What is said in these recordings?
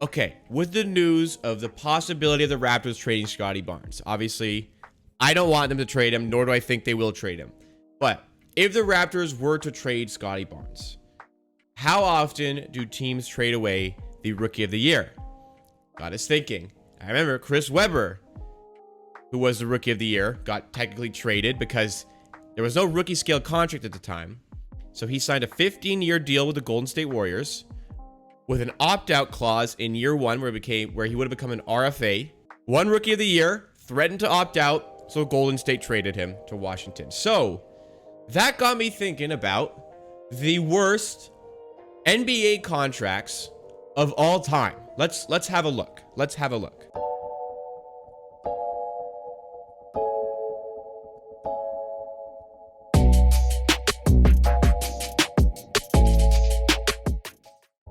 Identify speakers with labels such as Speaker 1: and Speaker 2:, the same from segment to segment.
Speaker 1: Okay, with the news of the possibility of the Raptors trading Scottie Barnes, obviously, I don't want them to trade him, nor do I think they will trade him. But if the Raptors were to trade Scottie Barnes, how often do teams trade away the Rookie of the Year? Got us thinking. I remember Chris Webber, who was the Rookie of the Year, got technically traded because there was no rookie scale contract at the time. So he signed a 15-year deal with the Golden State Warriors with an opt-out clause in year one where he would have become an RFA. One Rookie of the Year, threatened to opt out, so Golden State traded him to Washington. So that got me thinking about the worst NBA contracts of all time. Let's have a look. Let's have a look.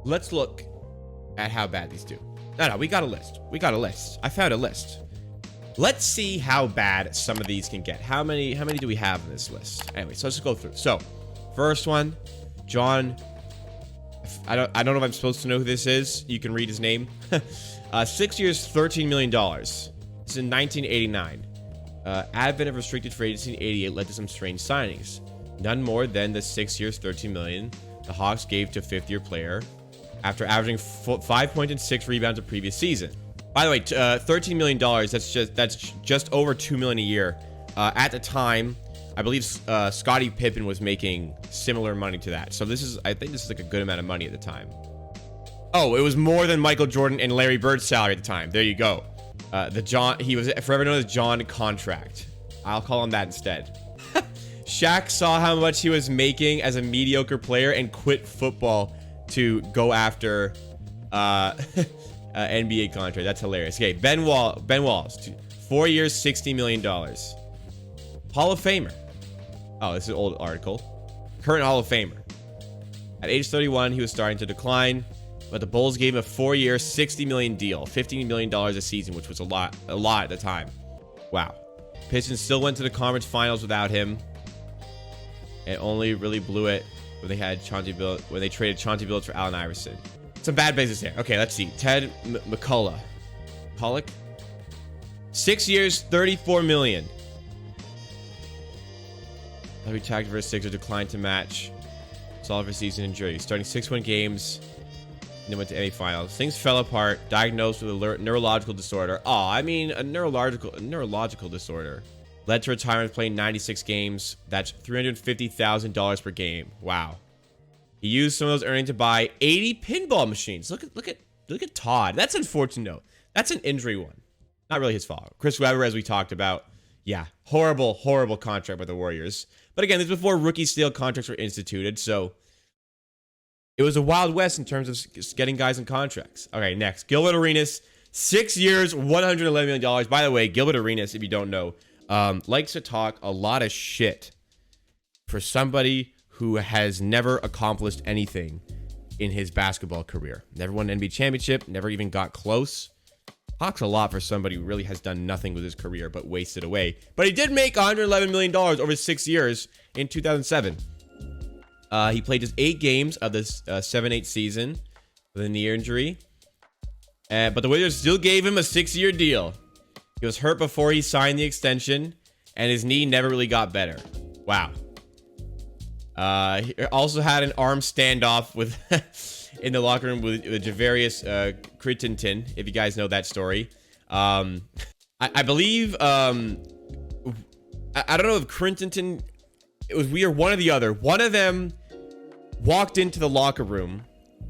Speaker 1: Let's look at how bad these do. No, we got a list. We got a list. I found a list. Let's see how bad some of these can get. How many do we have in this list? Anyway, so let's go through. So, first one, John. I don't know if I'm supposed to know who this is. You can read his name. 6 years, $13 million. This is in 1989. Advent of restricted free agency in 88 led to some strange signings. None more than the 6 years, $13 million the Hawks gave to a fifth-year player after averaging 5 points and 6 rebounds the previous season. By the way, $13 million, that's just over $2 million a year. At the time, I believe Scottie Pippen was making similar money to that. So I think this is like a good amount of money at the time. Oh, it was more than Michael Jordan and Larry Bird's salary at the time. There you go. He was forever known as John Contract. I'll call him that instead. Shaq saw how much he was making as a mediocre player and quit football to go after NBA contract. That's hilarious. Okay, Ben Wallace, 4 years, $60 million. Hall of Famer. Oh, this is an old article. Current Hall of Famer. At age 31, he was starting to decline, but the Bulls gave him a 4-year, $60 million deal, $15 million a season, which was a lot at the time. Wow. Pistons still went to the conference finals without him, and only really blew it when they traded Chauncey Billups for Allen Iverson. Some bad business there. Okay, let's see. Ted McCullough. Pollock? 6 years, $34 million. He tagged for a Sixers, declined to match. Solid for season injury. Starting 6-win games, and then went to NBA Finals. Things fell apart. Diagnosed with a neurological disorder. Oh, I mean a neurological disorder. Led to retirement, playing 96 games. That's $350,000 per game. Wow. He used some of those earnings to buy 80 pinball machines. Look at Todd. That's unfortunate. No, that's an injury one. Not really his fault. Chris Webber, as we talked about. Yeah, horrible contract with the Warriors. But again, this is before rookie scale contracts were instituted, so it was a wild west in terms of getting guys in contracts. Okay, next. Gilbert Arenas, 6 years, $111 million. By the way, Gilbert Arenas, if you don't know, likes to talk a lot of shit for somebody who has never accomplished anything in his basketball career. Never won an NBA championship, never even got close. Talks a lot for somebody who really has done nothing with his career but wasted away. But he did make $111 million over 6 years in 2007. He played just 8 games of this 7-8 season with a knee injury. But the Wizards still gave him a 6-year deal. He was hurt before he signed the extension, and his knee never really got better. Wow. He also had an arm standoff with in the locker room with Javarius Crittenton, if you guys know that story. I believe I don't know if Crittenton, it was weird, one or the other. One of them walked into the locker room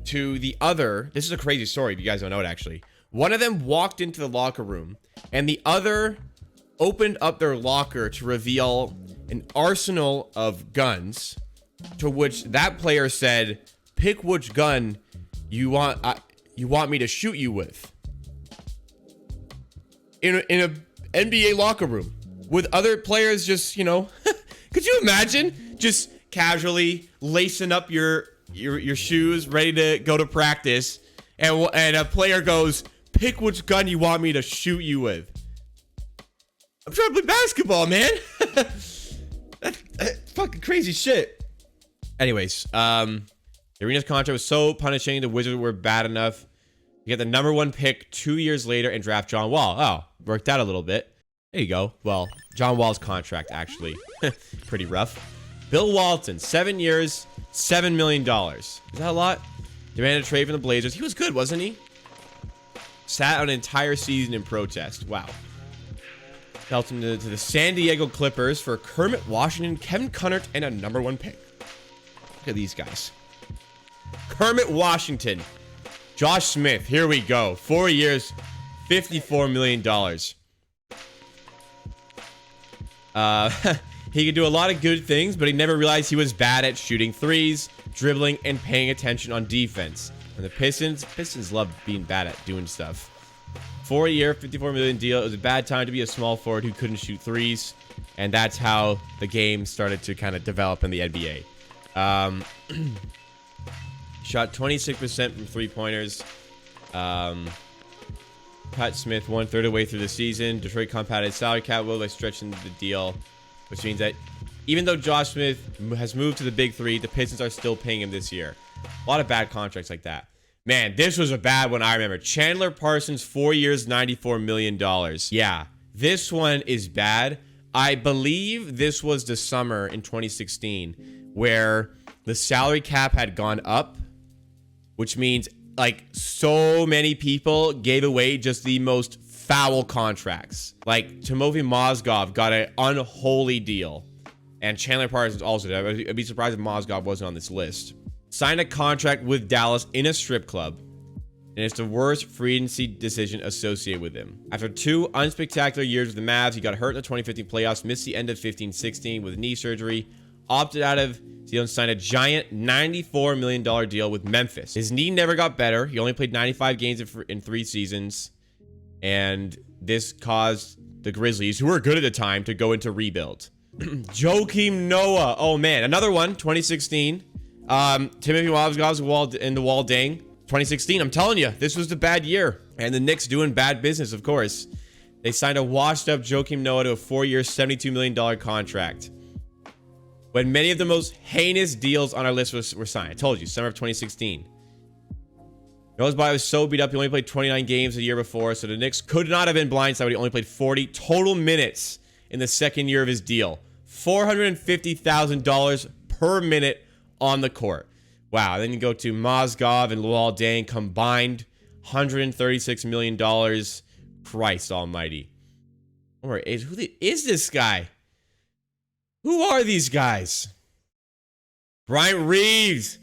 Speaker 1: to the other. This is a crazy story if you guys don't know it, actually. One of them walked into the locker room and the other opened up their locker to reveal an arsenal of guns, to which that player said, "Pick which gun you want me to shoot you with." In a NBA locker room with other players, just, you know, could you imagine just casually lacing up your shoes, ready to go to practice, and a player goes, "Pick which gun you want me to shoot you with." I'm trying to play basketball, man. That's fucking crazy shit. Anyways, Arenas' contract was so punishing. The Wizards were bad enough You get the #1 pick 2 years later and draft John Wall. Oh, worked out a little bit. There you go. Well, John Wall's contract, actually. Pretty rough. Bill Walton, 7 years, $7 million. Is that a lot? Demanded a trade from the Blazers. He was good, wasn't he? Sat out an entire season in protest. Wow. Dealt him to the San Diego Clippers for Kermit Washington, Kevin Cunnert, and a #1 pick. Look at these guys. Kermit Washington. Josh Smith. Here we go. 4 years, $54 million. He could do a lot of good things, but he never realized he was bad at shooting threes, dribbling, and paying attention on defense. And the Pistons love being bad at doing stuff. 4-year, $54 million deal. It was a bad time to be a small forward who couldn't shoot threes, and that's how the game started to kind of develop in the NBA. Shot 26% from three-pointers. Pat Smith 1/3 of the way through the season. Detroit compounded salary cap will by stretching the deal, which means that even though Josh Smith has moved to the big three, the Pistons are still paying him this year. A lot of bad contracts like that. Man, this was a bad one, I remember. Chandler Parsons, 4 years, $94 million. Yeah, this one is bad. I believe this was the summer in 2016 where the salary cap had gone up, which means like so many people gave away just the most foul contracts. Like Timofey Mozgov got an unholy deal, and Chandler Parsons also did. I'd be surprised if Mozgov wasn't on this list. Signed a contract with Dallas in a strip club, and it's the worst free agency decision associated with him. After 2 unspectacular years with the Mavs, he got hurt in the 2015 playoffs, missed the end of 15-16 with knee surgery, opted out of deal and signed a giant $94 million deal with Memphis. His knee never got better. He only played 95 games in 3 seasons, and this caused the Grizzlies, who were good at the time, to go into rebuild. Joakim Noah. Oh, man. Another one, 2016. Timothy Mozgov's in the Wall Dang. 2016, I'm telling you, this was the bad year. And the Knicks doing bad business, of course. They signed a washed-up Joakim Noah to a 4-year, $72 million contract. When many of the most heinous deals on our list were signed. I told you, summer of 2016. Noah's body was so beat up, he only played 29 games the year before, so the Knicks could not have been blindsided when he only played 40 total minutes in the second year of his deal. $450,000 per minute on the court. Wow. Then you go to Mozgov and Luol Deng combined, $136 million. Christ almighty. Who is this guy? Who are these guys? Bryant Reeves.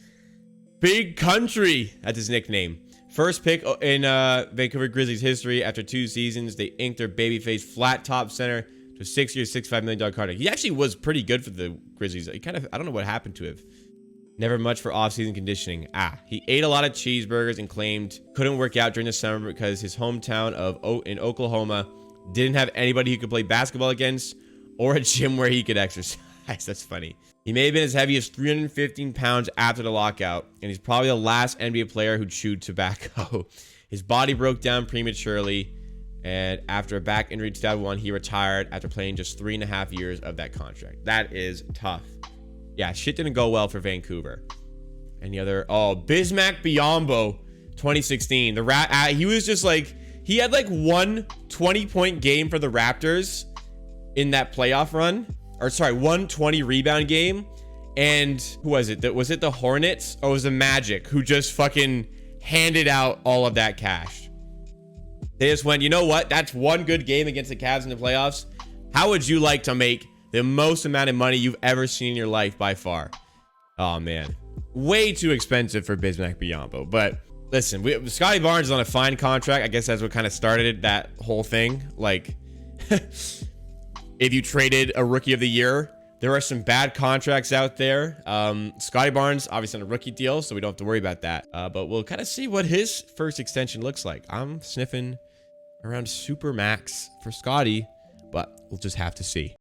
Speaker 1: Big Country. That's his nickname. First pick in Vancouver Grizzlies history. After 2 seasons, they inked their babyface flat top center to a 6-year, $65 million contract. He actually was pretty good for the Grizzlies. He I don't know what happened to him. Never much for off-season conditioning. He ate a lot of cheeseburgers and claimed couldn't work out during the summer because his hometown in Oklahoma didn't have anybody he could play basketball against or a gym where he could exercise. That's funny. He may have been as heavy as 315 pounds after the lockout, and he's probably the last NBA player who chewed tobacco. His body broke down prematurely, and after a back injury in 2001, he retired after playing just 3.5 years of that contract. That is tough. Yeah, shit didn't go well for Vancouver. Any other? Oh, Bismack Biyombo, 2016. He was just like, he had like one 20-point game for the Raptors in that playoff run. Or sorry, 120 rebound game. And who was it? Was it the Hornets or was it Magic who just fucking handed out all of that cash? They just went, you know what? That's one good game against the Cavs in the playoffs. How would you like to make the most amount of money you've ever seen in your life by far? Oh, man. Way too expensive for Bismack Biyombo. But listen, Scottie Barnes is on a fine contract. I guess that's what kind of started that whole thing. Like, if you traded a rookie of the year, there are some bad contracts out there. Scottie Barnes, obviously on a rookie deal, so we don't have to worry about that. But we'll kind of see what his first extension looks like. I'm sniffing around super max for Scottie, but we'll just have to see.